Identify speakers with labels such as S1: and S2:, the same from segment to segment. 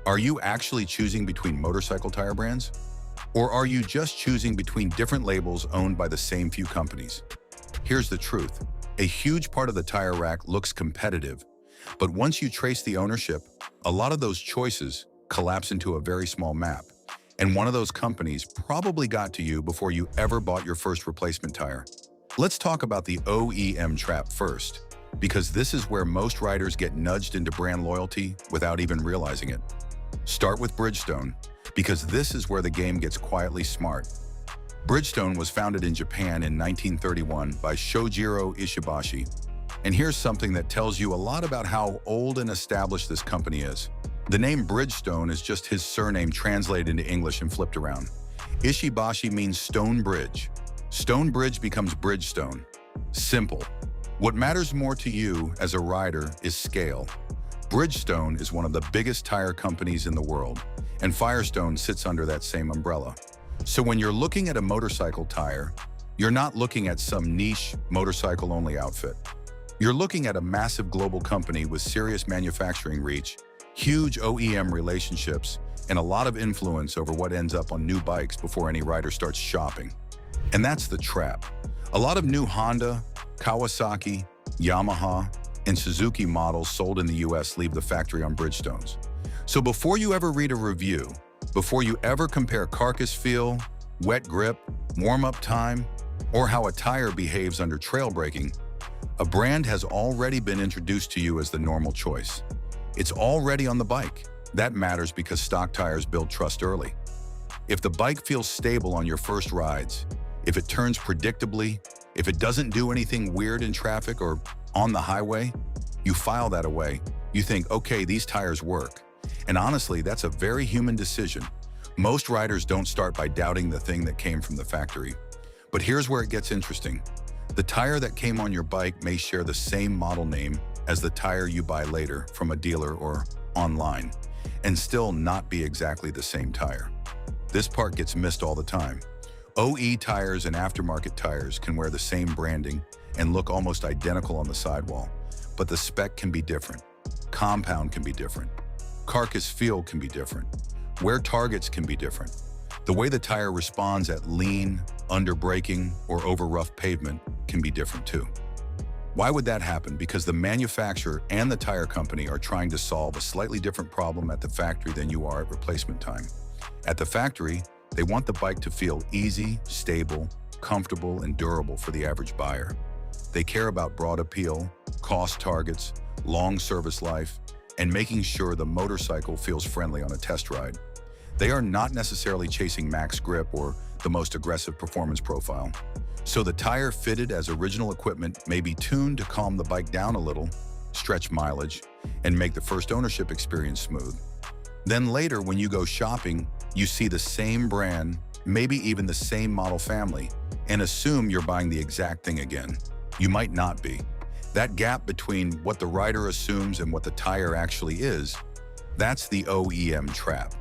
S1: Are you actually choosing between motorcycle tire brands? Or are you just choosing between different labels owned by the same few companies? Here's the truth. A huge part of the tire rack looks competitive, but once you trace the ownership, a lot of those choices collapse into a very small map. And one of those companies probably got to you before you ever bought your first replacement tire. Let's talk about the OEM trap first, because this is where most riders get nudged into brand loyalty without even realizing it. Start with Bridgestone, because this is where the game gets quietly smart. Bridgestone was founded in Japan in 1931 by Shojiro Ishibashi. And here's something that tells you a lot about how old and established this company is. The name Bridgestone is just his surname translated into English and flipped around. Ishibashi means stone bridge. Stone bridge becomes Bridgestone. Simple. What matters more to you as a rider is scale. Bridgestone is one of the biggest tire companies in the world, and Firestone sits under that same umbrella. So when you're looking at a motorcycle tire, you're not looking at some niche motorcycle-only outfit. You're looking at a massive global company with serious manufacturing reach, huge OEM relationships, and a lot of influence over what ends up on new bikes before any rider starts shopping. And that's the trap. A lot of new Honda, Kawasaki, Yamaha, and Suzuki models sold in the US leave the factory on Bridgestones. So before you ever read a review, before you ever compare carcass feel, wet grip, warm-up time, or how a tire behaves under trail braking, a brand has already been introduced to you as the normal choice. It's already on the bike. That matters because stock tires build trust early. If the bike feels stable on your first rides, if it turns predictably, if it doesn't do anything weird in traffic or on the highway, you file that away. You think, okay, these tires work. And honestly, that's a very human decision. Most riders don't start by doubting the thing that came from the factory. But here's where it gets interesting. The tire that came on your bike may share the same model name as the tire you buy later from a dealer or online, and still not be exactly the same tire. This part gets missed all the time. OE tires and aftermarket tires can wear the same branding and look almost identical on the sidewall, but the spec can be different. Compound can be different. Carcass feel can be different. Wear targets can be different. The way the tire responds at lean, under braking, or over rough pavement can be different too. Why would that happen? Because the manufacturer and the tire company are trying to solve a slightly different problem at the factory than you are at replacement time. At the factory, they want the bike to feel easy, stable, comfortable, and durable for the average buyer. They care about broad appeal, cost targets, long service life, and making sure the motorcycle feels friendly on a test ride. They are not necessarily chasing max grip or the most aggressive performance profile. So the tire fitted as original equipment may be tuned to calm the bike down a little, stretch mileage, and make the first ownership experience smooth. Then later, when you go shopping, you see the same brand, maybe even the same model family, and assume you're buying the exact thing again. You might not be. That gap between what the rider assumes and what the tire actually is, that's the OEM trap.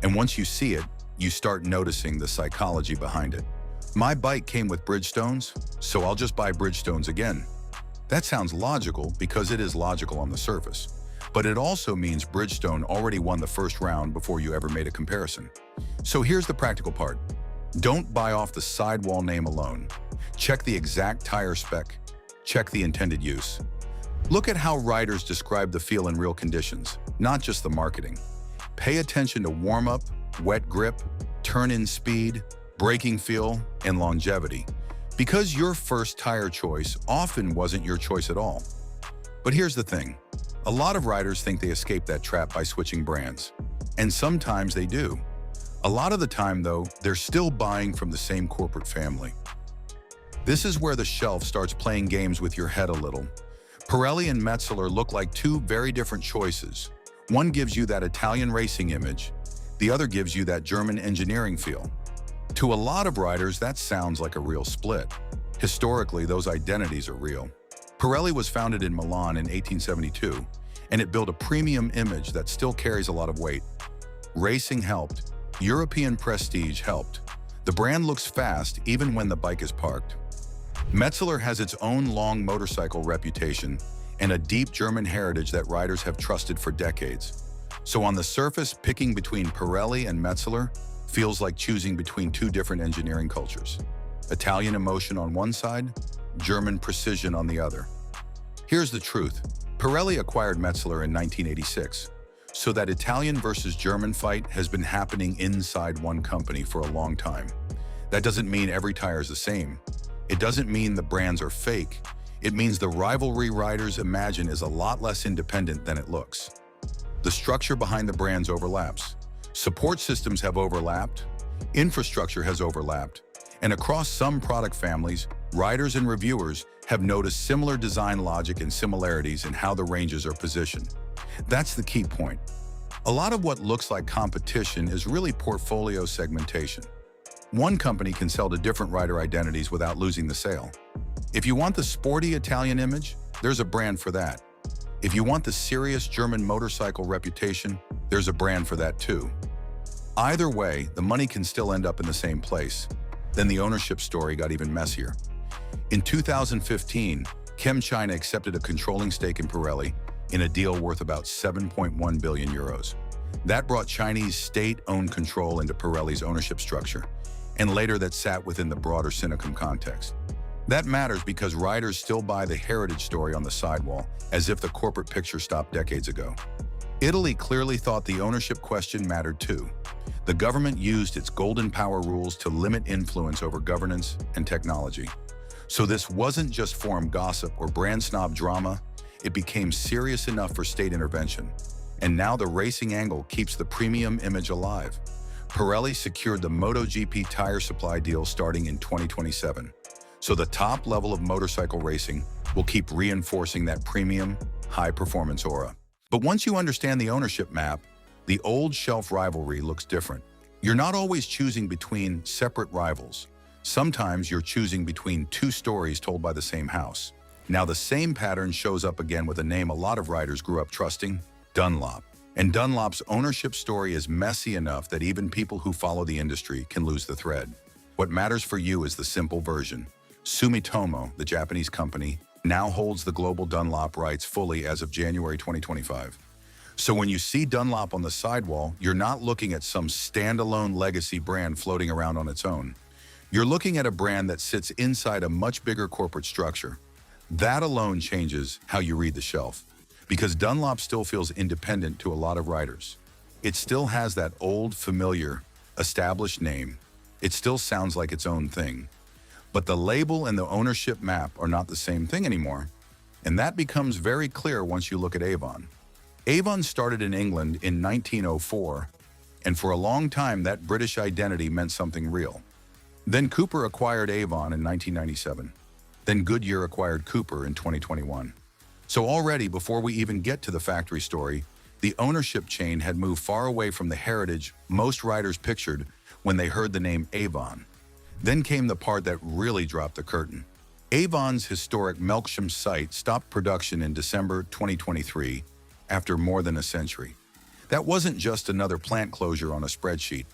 S1: And once you see it, you start noticing the psychology behind it. My bike came with Bridgestones, so I'll just buy Bridgestones again. That sounds logical because it is logical on the surface. But it also means Bridgestone already won the first round before you ever made a comparison. So here's the practical part. Don't buy off the sidewall name alone. Check the exact tire spec. Check the intended use. Look at how riders describe the feel in real conditions, not just the marketing. Pay attention to warm-up, wet grip, turn-in speed, braking feel, and longevity, because your first tire choice often wasn't your choice at all. But here's the thing. A lot of riders think they escape that trap by switching brands, and sometimes they do. A lot of the time, though, they're still buying from the same corporate family. This is where the shelf starts playing games with your head a little. Pirelli and Metzeler look like two very different choices. One gives you that Italian racing image, the other gives you that German engineering feel. To a lot of riders, that sounds like a real split. Historically, those identities are real. Pirelli was founded in Milan in 1872, and it built a premium image that still carries a lot of weight. Racing helped. European prestige helped. The brand looks fast even when the bike is parked. Metzeler has its own long motorcycle reputation and a deep German heritage that riders have trusted for decades. So on the surface, picking between Pirelli and Metzeler feels like choosing between two different engineering cultures. Italian emotion on one side, German precision on the other. Here's the truth. Pirelli acquired Metzeler in 1986, so that Italian versus German fight has been happening inside one company for a long time. That doesn't mean every tire is the same. It doesn't mean the brands are fake. It means the rivalry riders imagine is a lot less independent than it looks. The structure behind the brands overlaps. Support systems have overlapped, infrastructure has overlapped, and across some product families, riders and reviewers have noticed similar design logic and similarities in how the ranges are positioned. That's the key point. A lot of what looks like competition is really portfolio segmentation. One company can sell to different rider identities without losing the sale. If you want the sporty Italian image, there's a brand for that. If you want the serious German motorcycle reputation, there's a brand for that too. Either way, the money can still end up in the same place. Then the ownership story got even messier. In 2015, ChemChina accepted a controlling stake in Pirelli in a deal worth about 7.1 billion euros. That brought Chinese state-owned control into Pirelli's ownership structure, and later that sat within the broader Synicum context. That matters because riders still buy the heritage story on the sidewall, as if the corporate picture stopped decades ago. Italy clearly thought the ownership question mattered too. The government used its golden power rules to limit influence over governance and technology. So this wasn't just forum gossip or brand snob drama, it became serious enough for state intervention. And now the racing angle keeps the premium image alive. Pirelli secured the MotoGP tire supply deal starting in 2027. So the top level of motorcycle racing will keep reinforcing that premium, high-performance aura. But once you understand the ownership map, the old shelf rivalry looks different. You're not always choosing between separate rivals. Sometimes you're choosing between two stories told by the same house. Now the same pattern shows up again with a name a lot of riders grew up trusting, Dunlop. And Dunlop's ownership story is messy enough that even people who follow the industry can lose the thread. What matters for you is the simple version. Sumitomo, the Japanese company, now holds the global Dunlop rights fully as of January 2025. So when you see Dunlop on the sidewall, you're not looking at some standalone legacy brand floating around on its own. You're looking at a brand that sits inside a much bigger corporate structure. That alone changes how you read the shelf, because Dunlop still feels independent to a lot of riders. It still has that old, familiar, established name. It still sounds like its own thing. But the label and the ownership map are not the same thing anymore. And that becomes very clear once you look at Avon. Avon started in England in 1904, and for a long time that British identity meant something real. Then Cooper acquired Avon in 1997. Then Goodyear acquired Cooper in 2021. So already, before we even get to the factory story, the ownership chain had moved far away from the heritage most riders pictured when they heard the name Avon. Then came the part that really dropped the curtain. Avon's historic Melksham site stopped production in December 2023 after more than a century. That wasn't just another plant closure on a spreadsheet.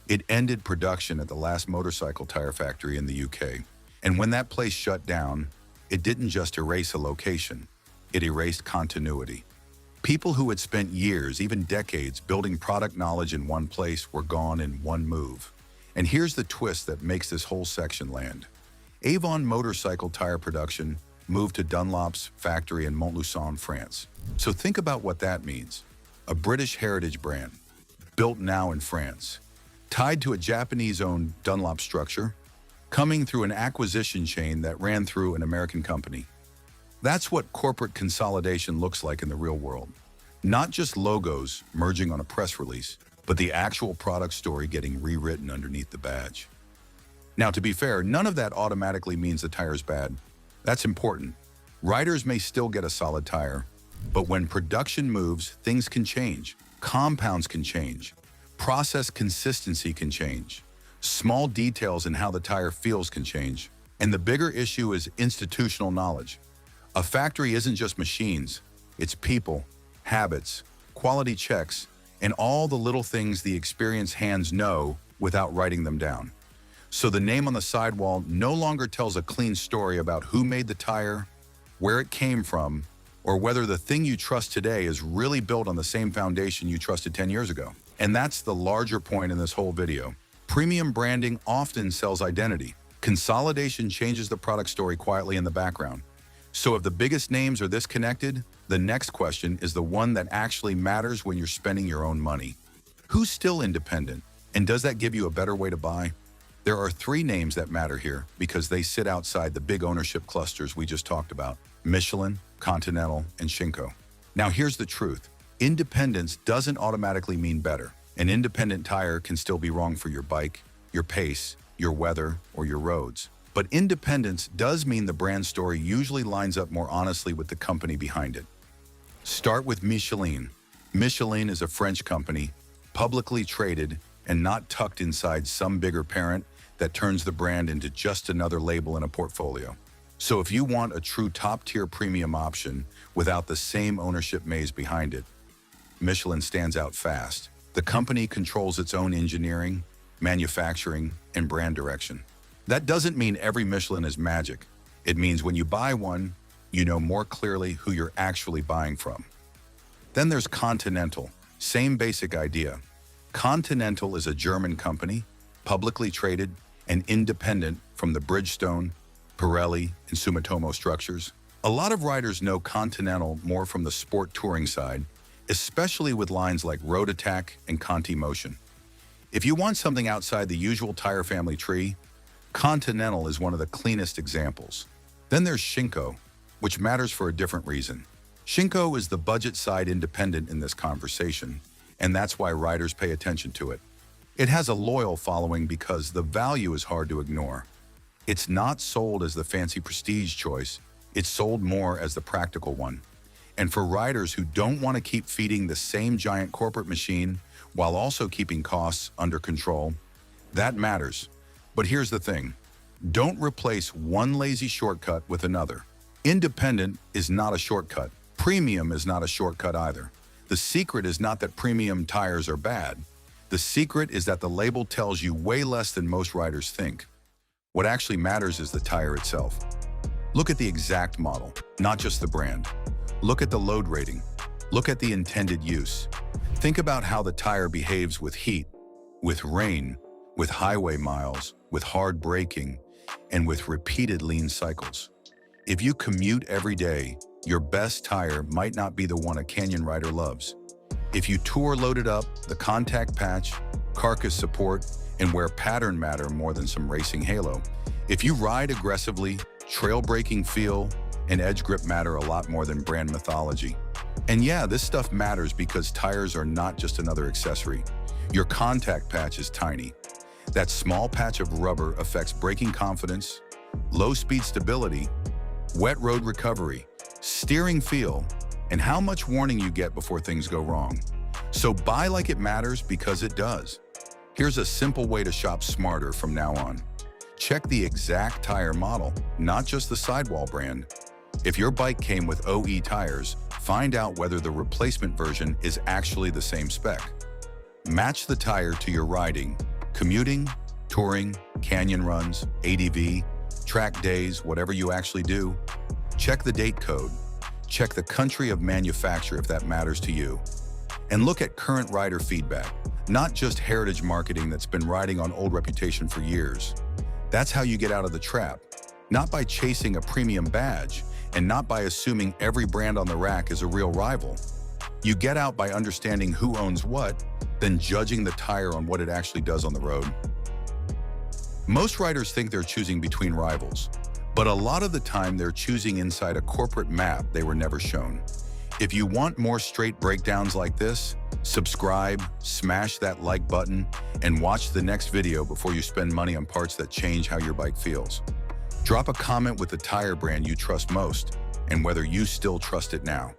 S1: It ended production at the last motorcycle tire factory in the UK. And when that place shut down, it didn't just erase a location, it erased continuity. People who had spent years, even decades, building product knowledge in one place were gone in one move. And here's the twist that makes this whole section land. Avon motorcycle tire production moved to Dunlop's factory in Montluçon, France. So think about what that means. A British heritage brand, built now in France, tied to a Japanese-owned Dunlop structure, coming through an acquisition chain that ran through an American company. That's what corporate consolidation looks like in the real world. Not just logos merging on a press release, but the actual product story getting rewritten underneath the badge. Now, to be fair, none of that automatically means the tire's bad. That's important. Riders may still get a solid tire, but when production moves, things can change. Compounds can change. Process consistency can change. Small details in how the tire feels can change. And the bigger issue is institutional knowledge. A factory isn't just machines, it's people, habits, quality checks, and all the little things the experienced hands know without writing them down. So the name on the sidewall no longer tells a clean story about who made the tire, where it came from, or whether the thing you trust today is really built on the same foundation you trusted 10 years ago. And that's the larger point in this whole video. Premium branding often sells identity. Consolidation changes the product story quietly in the background. So if the biggest names are this connected, the next question is the one that actually matters when you're spending your own money. Who's still independent? And does that give you a better way to buy? There are three names that matter here because they sit outside the big ownership clusters we just talked about: Michelin, Continental, and Shinko. Now here's the truth. Independence doesn't automatically mean better. An independent tire can still be wrong for your bike, your pace, your weather, or your roads. But independence does mean the brand story usually lines up more honestly with the company behind it. Start with Michelin. Michelin is a French company, publicly traded, and not tucked inside some bigger parent that turns the brand into just another label in a portfolio. So if you want a true top-tier premium option without the same ownership maze behind it, Michelin stands out fast. The company controls its own engineering, manufacturing, and brand direction. That doesn't mean every Michelin is magic. It means when you buy one, you know more clearly who you're actually buying from. Then there's Continental. Same basic idea. Continental is a German company, publicly traded and independent from the Bridgestone, Pirelli, and Sumitomo structures. A lot of riders know Continental more from the sport touring side, especially with lines like Road Attack and Conti Motion. If you want something outside the usual tire family tree, Continental is one of the cleanest examples. Then there's Shinko, which matters for a different reason. Shinko is the budget side independent in this conversation, and that's why riders pay attention to it. It has a loyal following because the value is hard to ignore. It's not sold as the fancy prestige choice, it's sold more as the practical one. And for riders who don't want to keep feeding the same giant corporate machine while also keeping costs under control, that matters. But here's the thing. Don't replace one lazy shortcut with another. Independent is not a shortcut. Premium is not a shortcut either. The secret is not that premium tires are bad. The secret is that the label tells you way less than most riders think. What actually matters is the tire itself. Look at the exact model, not just the brand. Look at the load rating. Look at the intended use. Think about how the tire behaves with heat, with rain, with highway miles, with hard braking, and with repeated lean cycles. If you commute every day, your best tire might not be the one a canyon rider loves. If you tour loaded up, the contact patch, carcass support, and wear pattern matter more than some racing halo. If you ride aggressively, trail braking feel, and edge grip matter a lot more than brand mythology. And yeah, this stuff matters because tires are not just another accessory. Your contact patch is tiny. That small patch of rubber affects braking confidence, low speed stability, wet road recovery, steering feel, and how much warning you get before things go wrong. So buy like it matters because it does. Here's a simple way to shop smarter from now on. Check the exact tire model, not just the sidewall brand. If your bike came with OE tires, find out whether the replacement version is actually the same spec. Match the tire to your riding, commuting, touring, canyon runs, ADV, track days, whatever you actually do. Check the date code. Check the country of manufacture if that matters to you. And look at current rider feedback, not just heritage marketing that's been riding on old reputation for years. That's how you get out of the trap, not by chasing a premium badge and not by assuming every brand on the rack is a real rival. You get out by understanding who owns what, then judging the tire on what it actually does on the road. Most riders think they're choosing between rivals, but a lot of the time they're choosing inside a corporate map they were never shown. If you want more straight breakdowns like this, subscribe, smash that like button, and watch the next video before you spend money on parts that change how your bike feels. Drop a comment with the tire brand you trust most and whether you still trust it now.